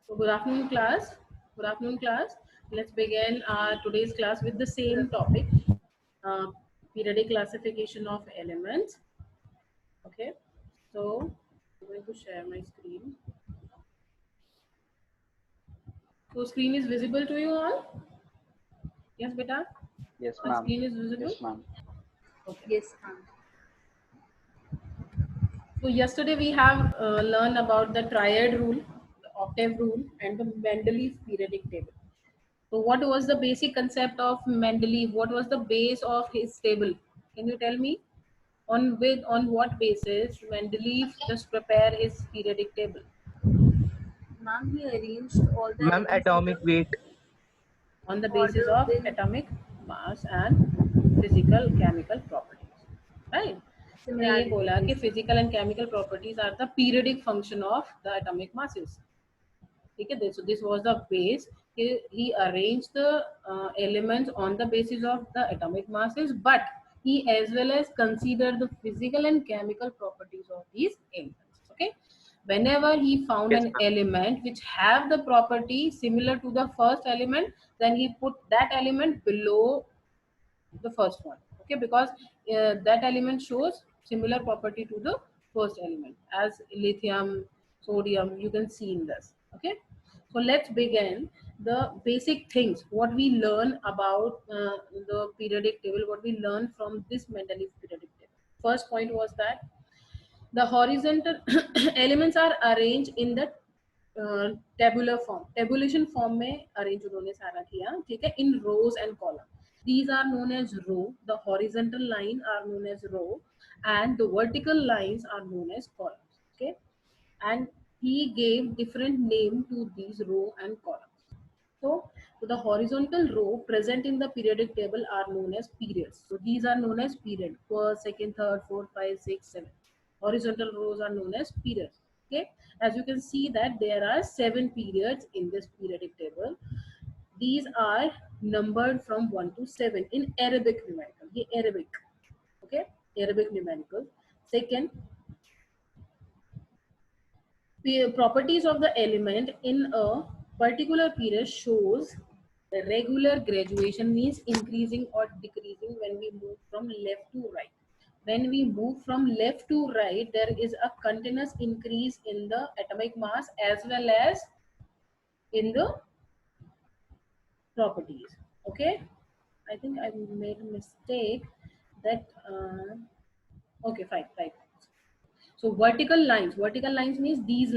So good afternoon, class. Good afternoon, class. Let's begin our today's class with the same topic, uh, periodic classification of elements. Okay. So I'm going to share my screen. So screen is visible to you all? Yes, beta. Yes, The ma'am. screen is visible. Yes, ma'am. Okay. Yes, ma'am. So yesterday we have learned about the triad rule, the octave rule, and the Mendeleev periodic table. So what was the basic concept of Mendeleev? What was the base of his table? Can you tell me? On what basis Mendeleev just prepare his periodic table? Ma'am, he arranged all the Ma'am, elements in atomic the weight. On the basis order of in atomic mass and physical chemical properties, right? उसने ये similarity. बोला कि Yes, ma'am. physical and chemical properties are the periodic function of the atomic masses. ठीक है, so this was the base. He arranged the elements on the basis of the atomic masses, but he as well as considered the physical and chemical properties of these elements. Okay, whenever he found Yes, an ma'am. element which have the property similar to the first element, then he put that element below the first one. Okay, because that element shows similar property to the first element, as lithium, sodium, you can see in this. Okay, so let's begin the basic things what we learn about the periodic table, what we learn from this Mendeleev periodic table. First point was that the horizontal elements are arranged in the tabular form. Tabulation form में arrange उन्होंने सारा किया, ठीक है, in rows and column. These are known as row. The horizontal line are known as row, and the vertical lines are known as columns. Okay, and he gave different name to these row and columns. So the horizontal row present in the periodic table are known as periods. So these are known as period. First, second, third, fourth, five, six, seven. Horizontal rows are known as periods. Okay. As you can see that there are 7 periods in this periodic table. These are numbered from 1 to 7 in Arabic numerical. ये Arabic. Okay. Arabic numerical. Second, properties of the element in a particular period shows the regular graduation, means increasing or decreasing when we move from left to right. When we move from left to right, there is a continuous increase in the atomic mass as well as in the properties. Okay, I think I made a mistake that okay, fine, right. So vertical lines means these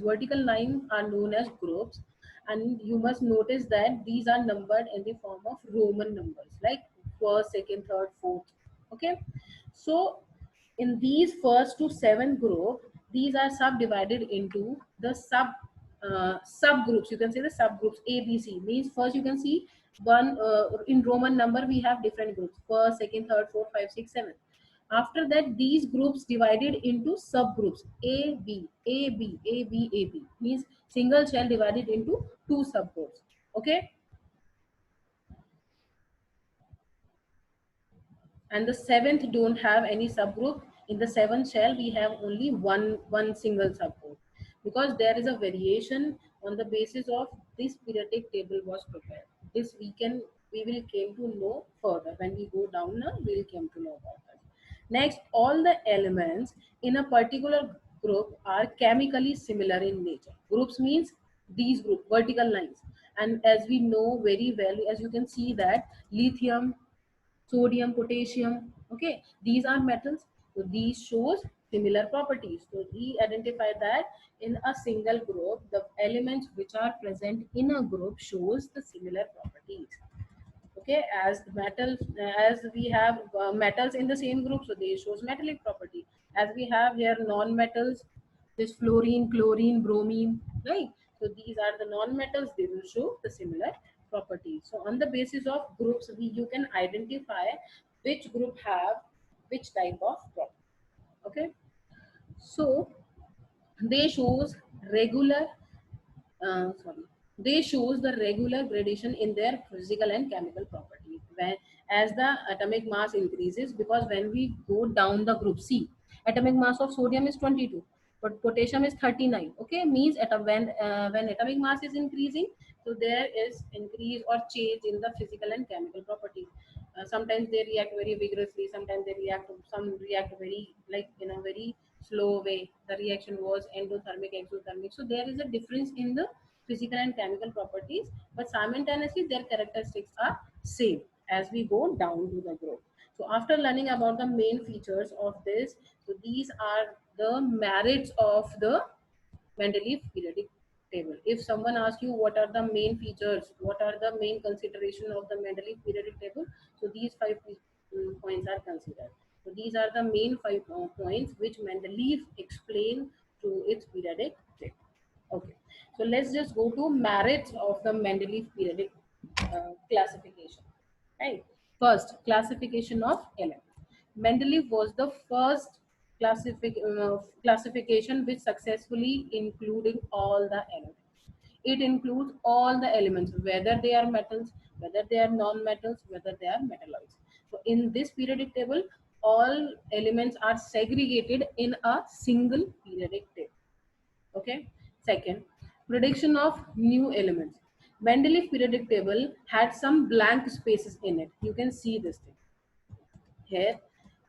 vertical lines are known as groups, and you must notice that these are numbered in the form of Roman numbers, like first, second, third, fourth. Okay, so in these first to 7 group, these are subdivided into the subgroups. You can say the subgroups A, B, C. Means first you can see one in Roman number we have different groups: first, second, third, fourth, five, six, seven. After that, these groups divided into subgroups A, B, A, B, A, B, A, B. Means single shell divided into 2 subgroups. Okay, and the seventh don't have any subgroup. In the seventh shell we have only one single subgroup, because there is a variation on the basis of this periodic table was prepared. This we will came to know further when we go down now. We will came to know about that. Next, all the elements in a particular group are chemically similar in nature. Groups means these group vertical lines, and as we know very well, as you can see that lithium, sodium, potassium. Okay, these are metals. So these shows similar properties. So we identify that in a single group, the elements which are present in a group shows the similar properties. Okay, as the metals, as we have metals in the same group, so they shows metallic property. As we have here non-metals, this fluorine, chlorine, bromine, right? So these are the non-metals, they will show the similar properties. So on the basis of groups, you can identify which group have which type of property. Okay, so they shows regular sorry, they shows the regular gradation in their physical and chemical properties when as the atomic mass increases. Because when we go down the group, C, atomic mass of sodium is 22, but potassium is 39. Okay, means at a, when atomic mass is increasing, so there is increase or change in the physical and chemical properties. Sometimes they react very vigorously, sometimes they react, some react very like in a very slow way. The reaction was endothermic, exothermic. So there is a difference in the physical and chemical properties, but simultaneously their characteristics are same as we go down to the group. So after learning about the main features of this, so these are the merits of the Mendeleev periodic table. If someone asks you what are the main features, what are the main consideration of the Mendeleev periodic table, so these five points are considered. So these are the main five points which Mendeleev explained to its periodic table. Okay, so let's just go to merits of the Mendeleev periodic classification. Right. First, classification of elements. Mendeleev was the first classification which successfully including all the elements. It includes all the elements, whether they are metals, whether they are non-metals, whether they are metalloids. So in this periodic table, all elements are segregated in a single periodic table. Okay. Second, prediction of new elements. Mendeleev periodic table had some blank spaces in it. You can see this thing here.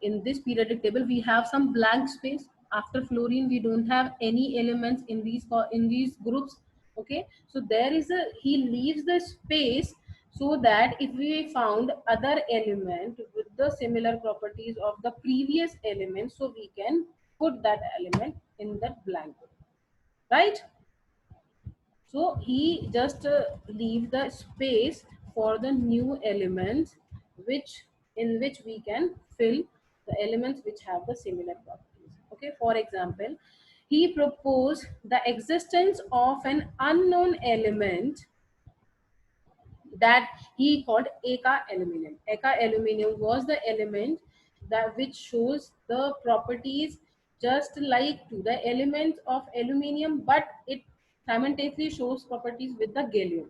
In this periodic table, we have some blank space. After fluorine, we don't have any elements in these groups. Okay, so there is a, he leaves the space so that if we found other element with the similar properties of the previous element, so we can put that element in that blank group, right? So he just leave the space for the new elements, which in which we can fill the elements which have the similar properties. Okay, for example, he proposed the existence of an unknown element that he called Eka aluminum. Eka aluminum was the element that which shows the properties just like to the elements of aluminium, but it simultaneously shows properties with the gallium.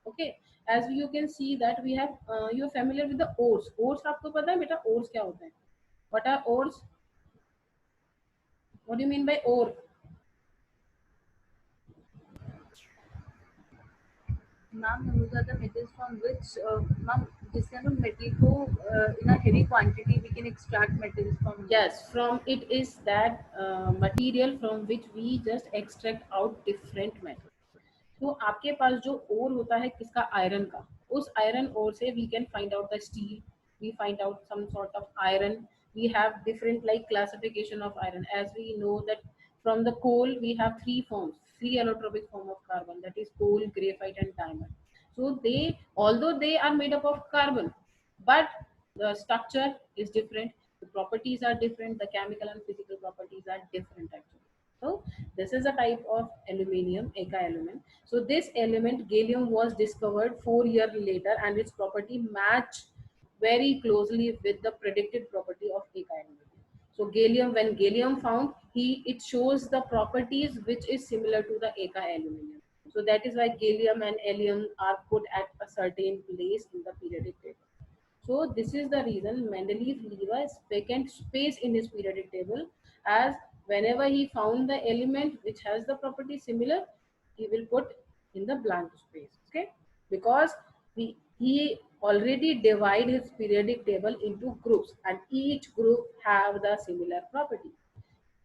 Okay, as you can see that we have you are familiar with the ores. Ores आपको पता है बेटा ores क्या होता है? What are ores? What do you mean by ore? Ma'am, those are the metals from which, ma'am, जिससे हम metal को in a heavy quantity we can extract metals from. Yes, from it is that material from which we just extract out different metals. तो आपके पास जो ओर होता है किसका iron का उस आयरन ओर से we can find out the steel we find out some sort of iron we have different like classification of iron as we know that from the coal we have three allotropic form of carbon that is coal graphite and diamond so they although they are made up of carbon but the structure is different the properties are different the chemical and physical properties are different actually so this is a type of aluminium, Eka element. So this element gallium was discovered 4 years later, and its property match very closely with the predicted property of Eka element. So gallium, when gallium found, it shows the properties which is similar to the Eka aluminium. So that is why gallium and helium are put at a certain place in the periodic table. So this is the reason Mendeleev leave a vacant space in his periodic table as whenever he found the element which has the property similar, he will put in the blank space. Okay, because he already divide his periodic table into groups and each group have the similar property.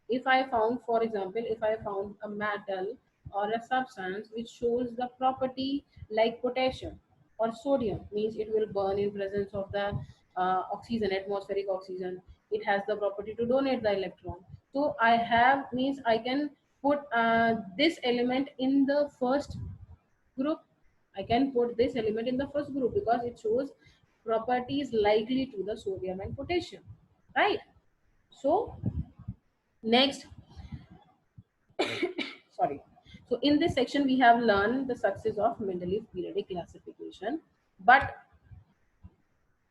If I found, for example, if I found a metal or a substance which shows the property like potassium or sodium, means it will burn in presence of the oxygen, atmospheric oxygen. It has the property to donate the electron. So I have means I can put this element in the first group. I can put this element in the first group because it shows properties likely to the sodium and potassium, right? So next, sorry. So in this section, we have learned the success of Mendeleev periodic classification, but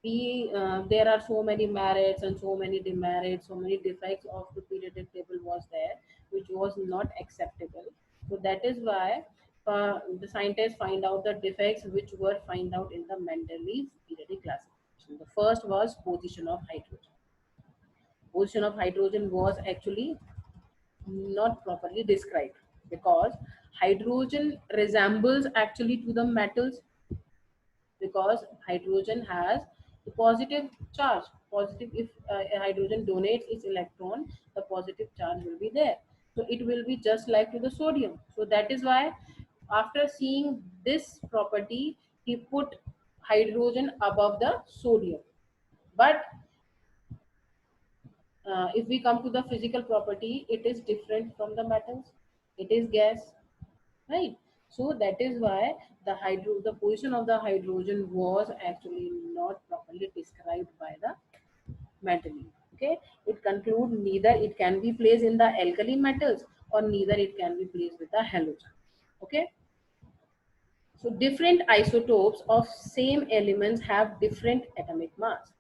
we there are so many merits and so many demerits, so many defects of the periodic table was there, which was not acceptable. So that is why the scientists find out the defects which were find out in the Mendeleev periodic classification. The first was position of hydrogen. Position of hydrogen was actually not properly described, because hydrogen resembles actually to the metals, because hydrogen has the positive charge. Positive, if a hydrogen donates its electron, the positive charge will be there. So it will be just like to the sodium. So that is why after seeing this property, he put hydrogen above the sodium. But if we come to the physical property, it is different from the metals. It is gas, right? So that is why the position of the hydrogen was actually not properly described by the metal. Okay, it conclude neither it can be placed in the alkali metals or neither it can be placed with the halogen. Okay, so different isotopes of same elements have different atomic mass.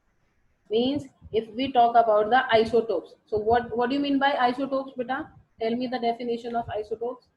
Means if we talk about the isotopes, so what do you mean by isotopes, beta? Tell me the definition of isotopes.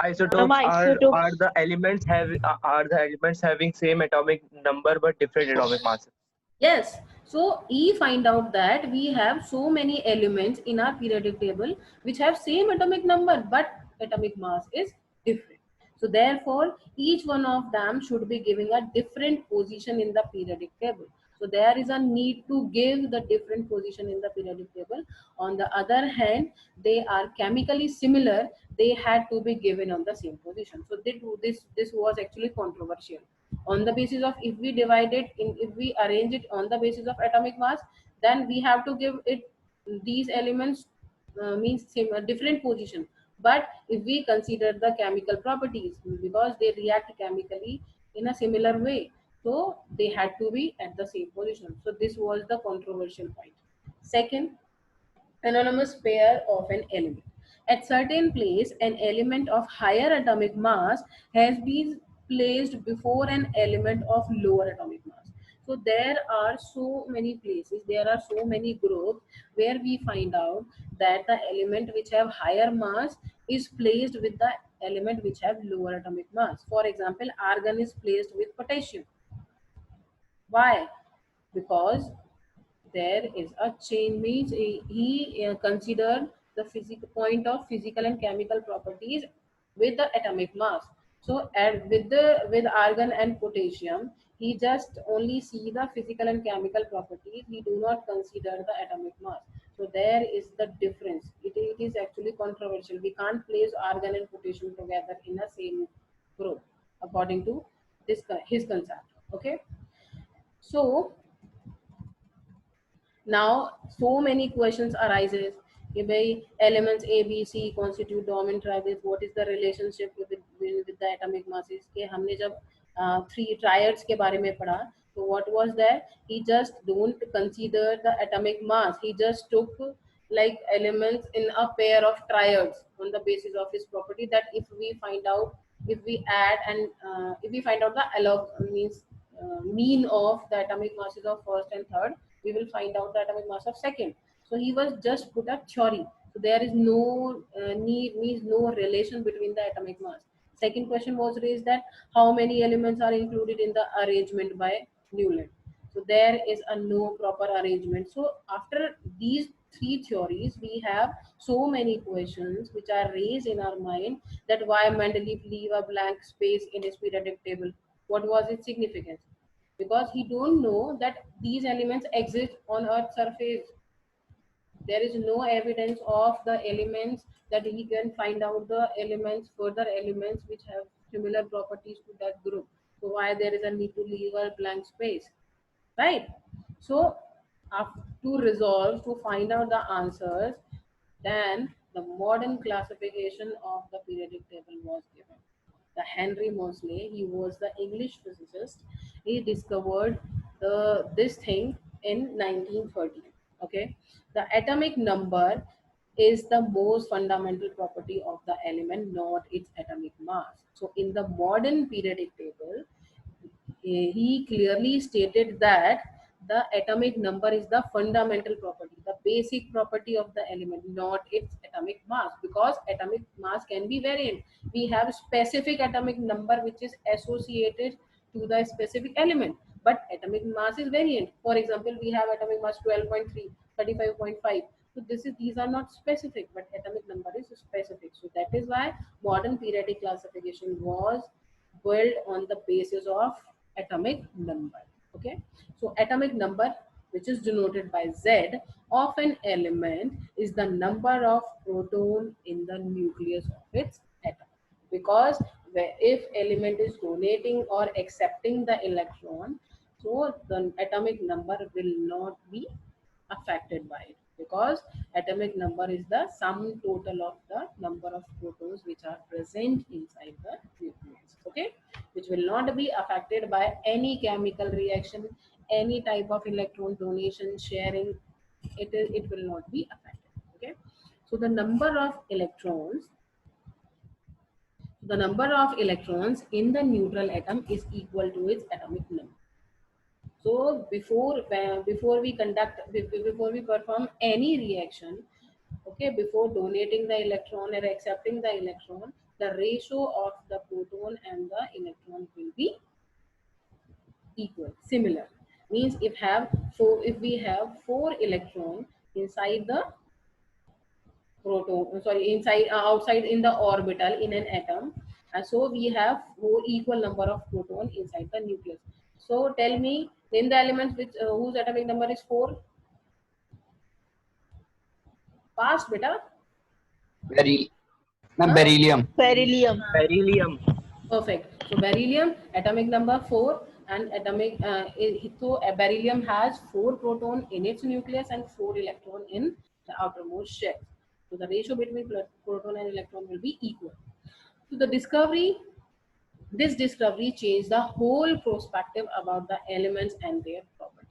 Ma'am, Isotopes isotopes. are the elements having same atomic number but different atomic masses. Yes. So he find out that we have so many elements in our periodic table which have same atomic number but atomic mass is different. So therefore each one of them should be giving a different position in the periodic table. So there is a need to give the different position in the periodic table. On the other hand, they are chemically similar. They had to be given on the same position. So this was actually controversial. On the basis of, if we divide it in, if we arrange it on the basis of atomic mass, then we have to give it these elements means same different position. But if we consider the chemical properties, because they react chemically in a similar way, so they had to be at the same position. So this was the controversial point. Second, anonymous pair of an element. At certain place, an element of higher atomic mass has been placed before an element of lower atomic mass. So there are so many places, there are so many groups where we find out that the element which have higher mass is placed with the element which have lower atomic mass. For example, argon is placed with potassium. Why? Because there is a change, means he considered the physical point of physical and chemical properties with the atomic mass. So with argon and potassium, he just only see the physical and chemical properties, he do not consider the atomic mass. So there is the difference. It is actually controversial. We can't place argon and potassium together in a same group according to this his concept. Okay, so now so many questions arises कि भाई elements A B C constitute dominant triads, what is the relationship with the atomic masses. के हमने जब three triads के बारे में पढ़ा, so what was there, he just don't consider the atomic mass, he just took like elements in a pair of triads on the basis of his property, that if we find out, if we add and if we find out the log means mean of the atomic masses of first and third, we will find out the atomic mass of second. So he was just put a theory. So there is no need, means no relation between the atomic mass. Second question was raised that how many elements are included in the arrangement by Newland. So there is a no proper arrangement. So after these three theories, we have so many questions which are raised in our mind, that why Mendeleev leave a blank space in his periodic table? What was its significance? Because he don't know that these elements exist on Earth's surface. There is no evidence of the elements that he can find out the elements, further elements which have similar properties to that group. So why there is a need to leave a blank space, right? So to resolve, to find out the answers, then the modern classification of the periodic table was given. The Henry Moseley, he was the English physicist. He discovered this thing in 1930. Okay, the atomic number is the most fundamental property of the element, not its atomic mass. So in the modern periodic table, he clearly stated that the atomic number is the fundamental property, the basic property of the element, not its atomic mass, because atomic mass can be variant. We have specific atomic number which is associated to the specific element, but atomic mass is variant. For example, we have atomic mass 12.3, 35.5. So these are not specific, but atomic number is specific. So that is why modern periodic classification was built on the basis of atomic number. Okay, so atomic number, which is denoted by Z, of an element is the number of proton in the nucleus of its atom. Because if element is donating or accepting the electron, so the atomic number will not be affected by it, because atomic number is the sum total of the number of protons which are present inside the nucleus. Okay, which will not be affected by any chemical reaction, any type of electron donation, sharing. It will not be affected. Okay, so the number of electrons in the neutral atom is equal to its atomic number. So before we before we perform any reaction, okay, before donating the electron or accepting the electron, the ratio of the proton and the electron will be equal, similar. Means if we have 4 electron inside the proton, sorry, outside in the orbital in an atom, and so we have 4 equal number of proton inside the nucleus. So tell me, name the elements whose atomic number is 4. Fast, beta. Berry, ma'am, Huh? beryllium. Beryllium. Beryllium. Perfect. So beryllium, atomic number 4, and beryllium has 4 proton in its nucleus and 4 electron in the outermost shell. So the ratio between proton and electron will be equal. So this discovery changed the whole perspective about the elements and their properties.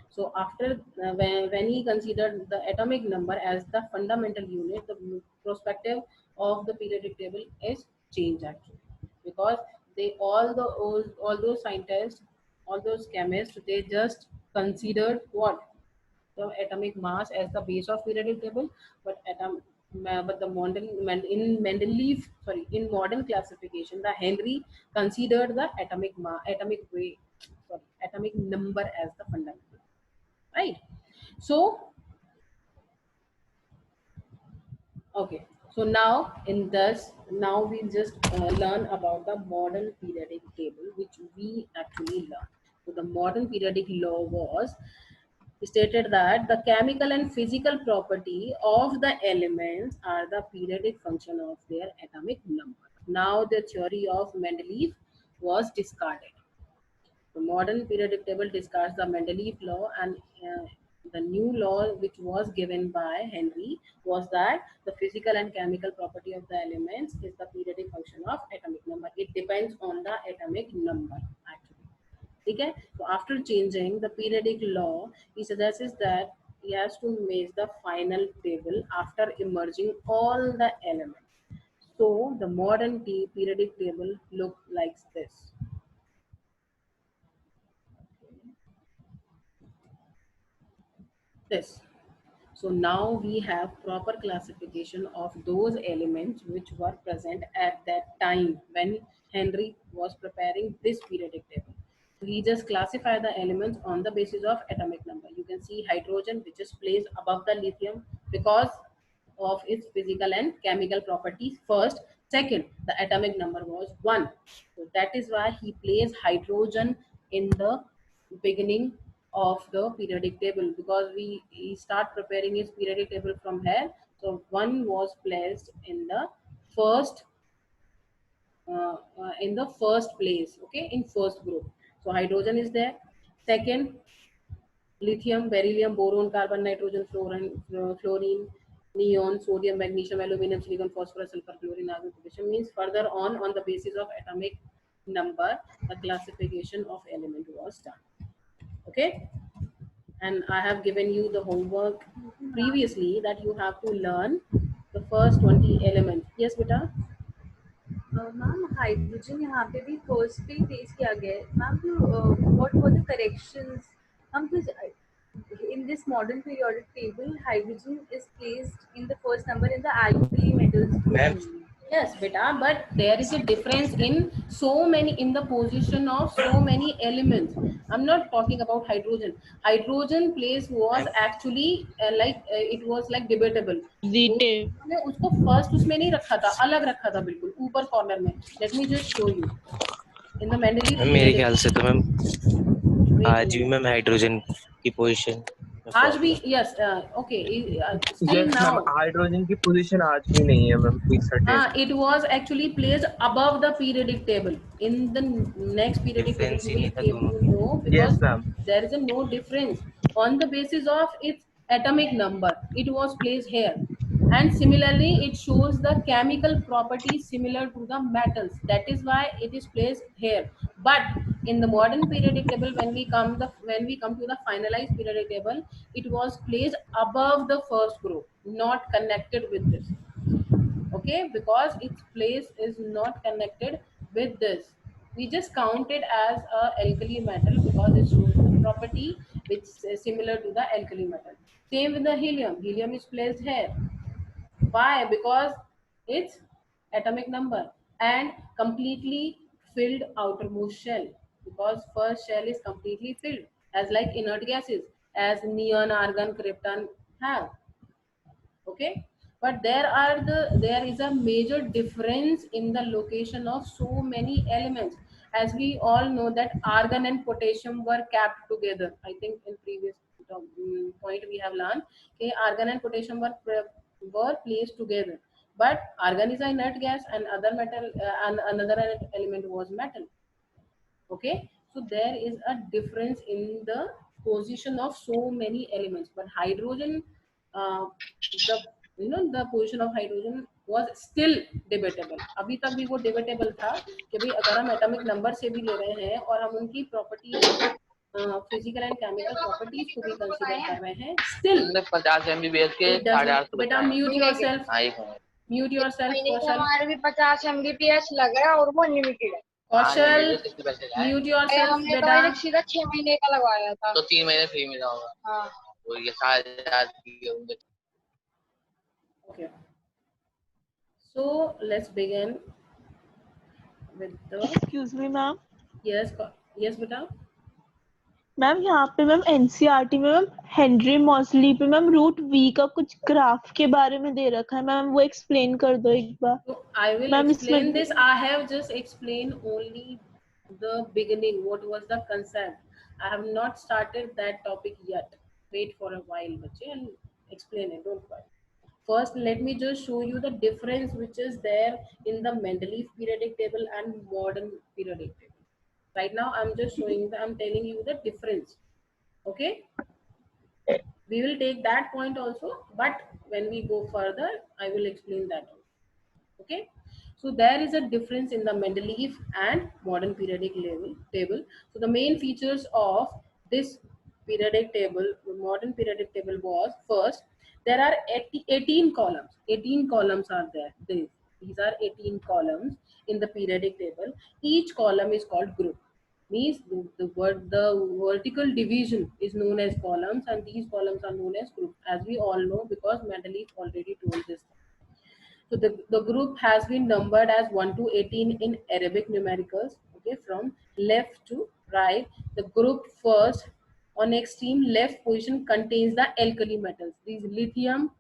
So after when he considered the atomic number as the fundamental unit, the perspective of the periodic table is changed actually, because all those scientists, all those chemists, they just considered what, the atomic mass as the base of periodic table, but the in modern classification, the Henry considered the atomic number as the fundamental, right? So okay, so now we just learn about the modern periodic table, which we actually learn. So the modern periodic law was stated that the chemical and physical property of the elements are the periodic function of their atomic number. Now the theory of Mendeleev was discarded. The modern periodic table discards the Mendeleev law, and the new law which was given by Henry was that the physical and chemical property of the elements is the periodic function of atomic number. It depends on the atomic number actually. Okay? So after changing the periodic law, he suggests that he has to make the final table after emerging all the elements. So the modern periodic table look like this. So now we have proper classification of those elements which were present at that time when Henry was preparing this periodic table. We just classify the elements on the basis of atomic number. You can see hydrogen, which is placed above the lithium because of its physical and chemical properties first. Second, the atomic number was 1. So that is why he placed hydrogen in the beginning of the periodic table, because we start preparing his periodic table from here. So 1 was placed first in the first place, okay, in first group. So hydrogen is there. Second, lithium, beryllium, boron, carbon, nitrogen, fluorine, neon, sodium, magnesium, aluminum, silicon, phosphorus, sulfur, chlorine, argon, potassium. Means further on the basis of atomic number, the classification of element was done. Okay, and I have given you the homework previously that you have to learn the first 20 elements. Yes, beta. Ma'am hydrogen यहाँ पे भी first पे place किया गया है ma'am. What were the corrections हम in this modern periodic table hydrogen is placed in the first number in the alkali metals group. Yes, beta, but there is a difference in so many, in the position of so many elements. I'm not talking about hydrogen. Hydrogen place was actually it was like debatable. तो Positive. उन्होंने उसको first उसमें नहीं रखा था, अलग रखा था बिल्कुल ऊपर कॉर्नर में. Let me just show you in the Mendeleev ma'am मेरे ख्याल से तो मैम वेट आज भी मैम हाइड्रोजन की पोजीशन आज भी. Yes okay still Yes, now. ma'am. Hydrogen की पोजीशन आज भी नहीं है मैम कोई certain. It was actually placed above the periodic table. In the next periodic table, Difference you he will नहीं था came दोनों to में. know Yes, because ma'am. there is a no difference on the basis of its atomic number. It was placed here, and similarly, it shows the chemical properties similar to the metals. That is why it is placed here. But in the modern periodic table, when we come to the finalized periodic table, it was placed above the first group, not connected with this. Okay, because its place is not connected with this. We just count it as a alkali metal because it shows the property which is similar to the alkali metal. Same with the helium is placed here. Why? Because its atomic number and completely filled outermost shell, because first shell is completely filled, as like inert gases, as neon, argon, krypton have. Okay, but there is a major difference in the location of so many elements. As we all know that argon and potassium were kept together. I think in previous point we have learned okay, argon and potassium were placed together, but argon is a inert gas and other metal and another element was metal. Okay, so there is a difference in the position of so many elements. But hydrogen, the the position of hydrogen was still debatable. अभी तक भी वो debatable था कि भाई अगर हम atomic number से भी ले रहे हैं और हम उनकी properties को physical and chemical properties को भी consider कर रहे हैं, still 50 MBPS के it does not. 850 बेटा mute yourself, हाँ, एक मिनट. mute yourself, कौशल. हमारे भी 50 Mbps लग रहा है और वो अनलिमिटेड है. कौशल, हाँ, 60 पैसे का है. mute yourself हमने तो बेटा. भाई सीधा 6 महीने का लगवाया था. तो 3 महीने फ्री मिला होगा. हाँ. तो ये 7,000 की होंगे. Okay. So let's begin with the excuse me ma'am. yes beta. Ma'am यहाँ पे मैम एनसीईआरटी में मैम हेनरी मॉसली पे मैम रूट वी का कुछ ग्राफ के बारे में दे रखा है मैम, वो एक्सप्लेन कर दो एक बार. So I will Ma'am, explain इसमें- this. I have just explained only the beginning. What was the concept? I have not started that topic yet. Wait for a while, bache, and explain it. Don't worry. First, let me just show you the difference which is there in the Mendeleev periodic table and modern periodic table. Right now, I'm just showing. I'm telling you the difference. Okay. We will take that point also, but when we go further, I will explain that also. Okay, so there is a difference in the Mendeleev and modern periodic table. So the main features of this periodic table, the modern periodic table, was first, there are 18 columns. 18 columns are there. These are 18 columns in the periodic table. Each column is called group. Means the vertical division is known as columns, and these columns are known as group, as we all know because Mendeleev already told this. So the group has been numbered as 1 to 18 in Arabic numericals. Okay, from left to right. The group first on extreme left position contains the alkali metals. These lithium,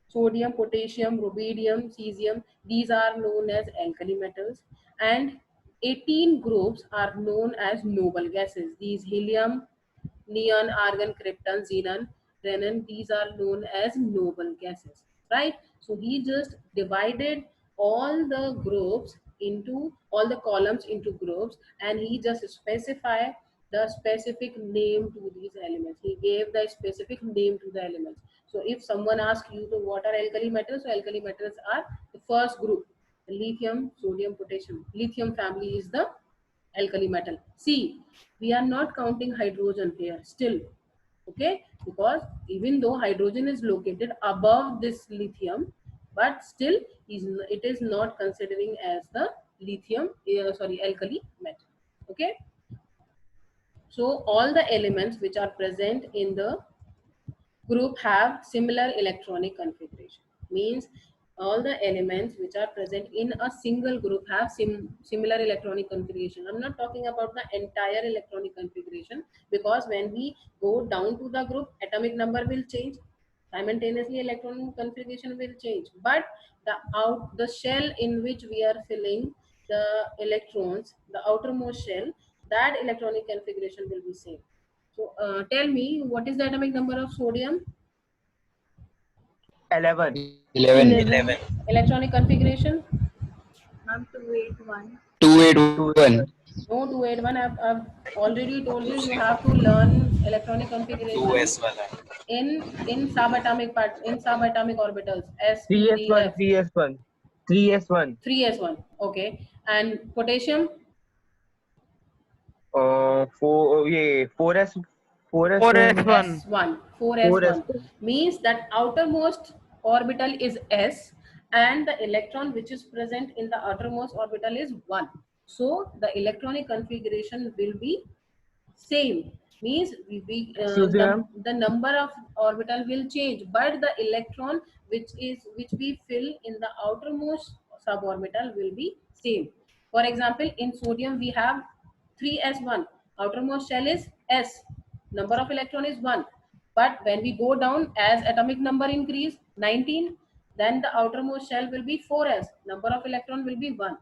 sodium, potassium, rubidium, cesium, these are known as alkali metals. And 18 groups are known as noble gases. These helium, neon, argon, krypton, xenon, xenon, these are known as noble gases, right? So he just divided all the groups into all the columns into groups, and he just specified the specific name to these elements. He gave the specific name to the elements. So if someone asks you to what are alkali metals, so alkali metals are the first group, lithium, sodium, potassium. Lithium family is the alkali metal. See, we are not counting hydrogen here still. Okay, because even though hydrogen is located above this lithium, but still it is not considering as the lithium alkali metal. Okay, so all the elements which are present in the group have similar electronic configuration. Means all the elements which are present in a single group have similar electronic configuration. I'm not talking about the entire electronic configuration, because when we go down to the group, atomic number will change. Simultaneously, electronic configuration will change. But the shell in which we are filling the electrons, the outermost shell, that electronic configuration will be same. So tell me, what is the atomic number of sodium? 11. 11. 11. Electronic configuration? Ma'am, 281. 281. No, 281. I've already told you, you have to learn electronic configuration 2s वाला. in subatomic orbitals, S, P, D, 3s1, F. 3s1, 3s1. 3s1. Okay. And potassium? 4s, 4s1, 4s1. 4s1 4s1. means that outermost orbital is S, and the electron which is present in the outermost orbital is 1. So the electronic configuration will be same. Means Excuse me, ma'am. the number of orbital will change, but the electron which we fill in the outermost suborbital will be same. For example, in sodium we have 3s1. Outermost shell is S. Number of electron is 1. But when we go down, as atomic number increase 19, then the outermost shell will be 4s. Number of electron will be 1.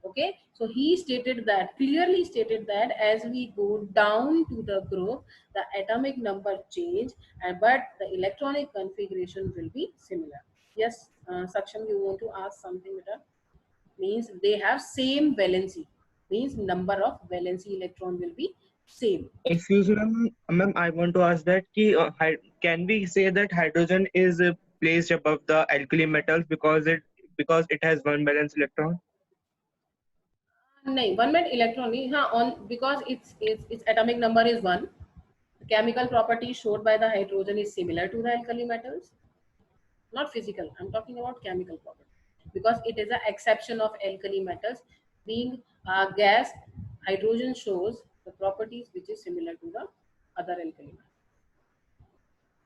Okay, so he stated that, clearly stated that as we go down to the group, the atomic number change, but the electronic configuration will be similar. Yes, Saksham, you want to ask something, beta? Means they have same valency, means number of valency electron will be same. Excuse me, ma'am. I want to ask that can we say that hydrogen is placed above the alkali metals because it has one valence electron? नहीं, one met electron नहीं, हाँ, on, because its atomic number is 1. Chemical property showed by the hydrogen is similar to the alkali metals. Not physical, I'm talking about chemical property, because it is an exception of alkali metals. Being a gas, hydrogen shows the properties which is similar to the other alkali metals.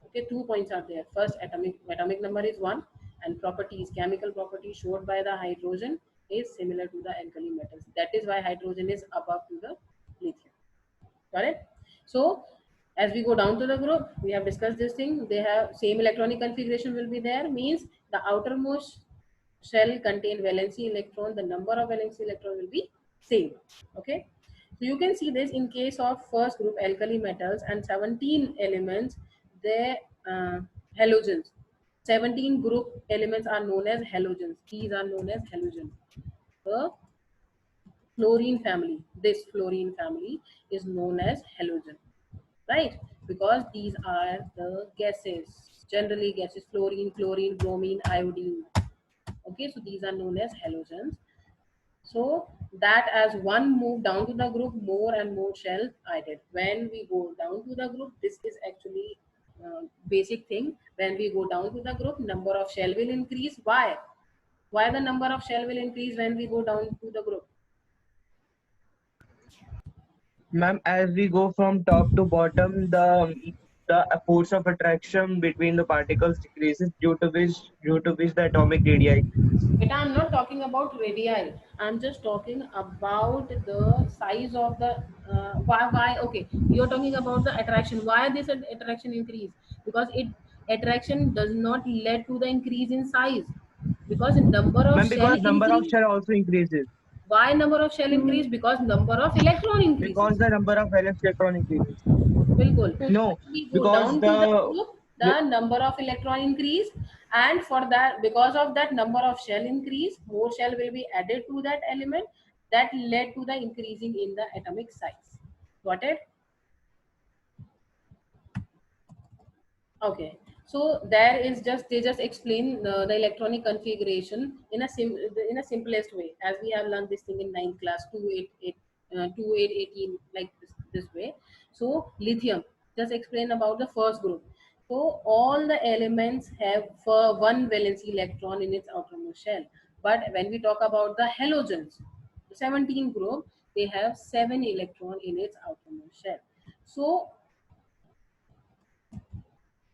Okay, 2 points are there. First, atomic number is 1, and properties, chemical properties showed by the hydrogen is similar to the alkali metals. That is why hydrogen is above to the lithium. Got it? So as we go down to the group, we have discussed this thing. They have same electronic configuration will be there, means the outermost shell contain valency electron, the number of valency electron will be same. Okay, so you can see this in case of first group, alkali metals, and 17 elements, they halogens. 17 group elements are known as halogens. These are known as halogens. The fluorine family, this fluorine family is known as halogen, right? Because these are the gases, generally gases: fluorine, chlorine, bromine, iodine. Okay, so these are known as halogens. So that as one move down to the group, more and more shells added. When we go down to the group, this is actually basic thing. When we go down to the group, number of shell will increase. Why? Why the number of shell will increase when we go down to the group? Ma'am, as we go from top to bottom, the force of attraction between the particles decreases, due to which the atomic radii increase. But I'm not talking about radii. I'm just talking about the size of the why. Okay, you're talking about the attraction. Why this attraction increase? Because attraction does not lead to the increase in size. Because number of Ma'am, shell because number of increase. shell also increases. Why number of shell increase? Because number of electron increases. Because the number of valence electron increases. Bilkul. No, When we go because down to the group, the number of electron increase, and for that, because of that number of shell increase, more shell will be added to that element, that led to the increasing in the atomic size. Got it? Okay, so there is just, they just explain the electronic configuration in a simplest way, as we have learned this thing in 9th class, 2818, like this way. So lithium, just explain about the first group. So all the elements have for one valency electron in its outermost shell, but when we talk about the halogens, the 17 group, they have 7 electron in its outermost shell. So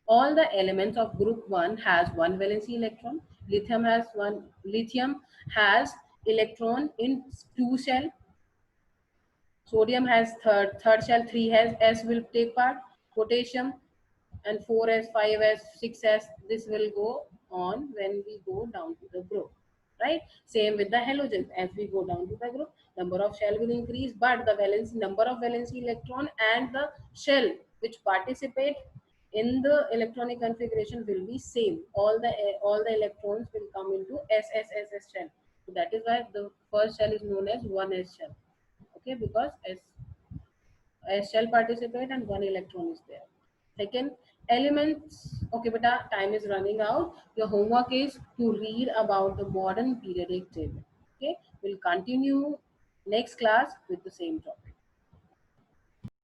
all the elements of group 1 has one valency electron. Lithium has electron in 2 shell. Sodium has third shell, 3 has S will take part. Potassium and 4s, 5s, 6s, this will go on when we go down to the group, right? Same with the halogens. As we go down to the group, number of shell will increase, but the valence number of valence electron and the shell which participate in the electronic configuration will be same. All the electrons will come into SSSS shell. So that is why the first shell is known as 1s shell. Okay, because S shell participate and 1 electron is there. Second, elements. Okay, beta, time is running out. Your homework is to read about the modern periodic table. Okay, we'll continue next class with the same topic.